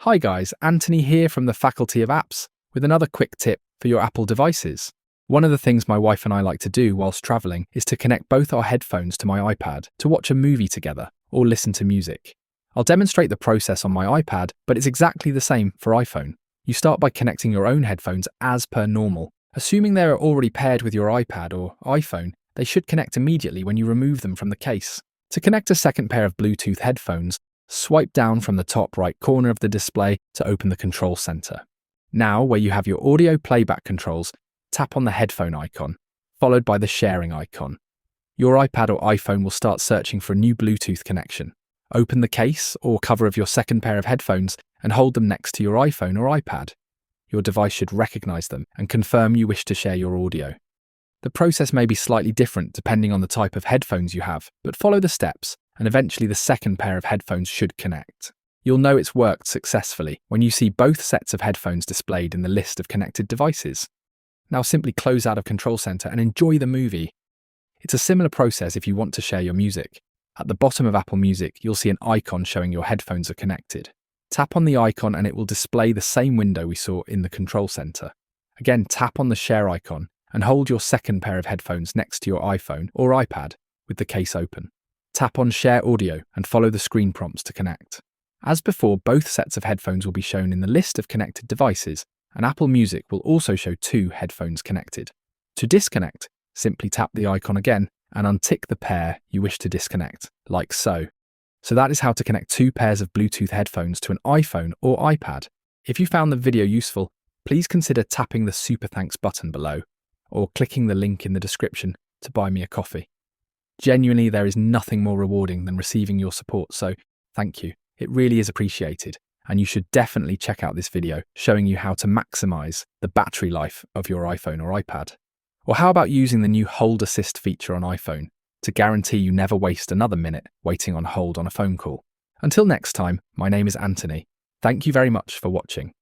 Hi guys, Anthony here from the Faculty of Apps with another quick tip for your Apple devices. One of the things my wife and I like to do whilst traveling is to connect both our headphones to my iPad to watch a movie together or listen to music. I'll demonstrate the process on my iPad, but it's exactly the same for iPhone. You start by connecting your own headphones as per normal. Assuming they are already paired with your iPad or iPhone, they should connect immediately when you remove them from the case. To connect a second pair of Bluetooth headphones, swipe down from the top right corner of the display to open the control center. Now, where you have your audio playback controls, tap on the headphone icon, followed by the sharing icon. Your iPad or iPhone will start searching for a new Bluetooth connection. Open the case or cover of your second pair of headphones and hold them next to your iPhone or iPad. Your device should recognize them and confirm you wish to share your audio. The process may be slightly different depending on the type of headphones you have, but follow the steps and eventually the second pair of headphones should connect. You'll know it's worked successfully when you see both sets of headphones displayed in the list of connected devices. Now simply close out of Control Center and enjoy the movie. It's a similar process if you want to share your music. At the bottom of Apple Music, you'll see an icon showing your headphones are connected. Tap on the icon and it will display the same window we saw in the Control Center. Again, tap on the share icon and hold your second pair of headphones next to your iPhone or iPad with the case open. Tap on Share Audio and follow the screen prompts to connect. As before, both sets of headphones will be shown in the list of connected devices, and Apple Music will also show 2 headphones connected. To disconnect, simply tap the icon again and untick the pair you wish to disconnect, like so. So that is how to connect 2 pairs of Bluetooth headphones to an iPhone or iPad. If you found the video useful, please consider tapping the Super Thanks button below or clicking the link in the description to buy me a coffee. Genuinely, there is nothing more rewarding than receiving your support, so thank you. It really is appreciated, and you should definitely check out this video showing you how to maximize the battery life of your iPhone or iPad. Or how about using the new Hold Assist feature on iPhone to guarantee you never waste another minute waiting on hold on a phone call? Until next time, my name is Anthony. Thank you very much for watching.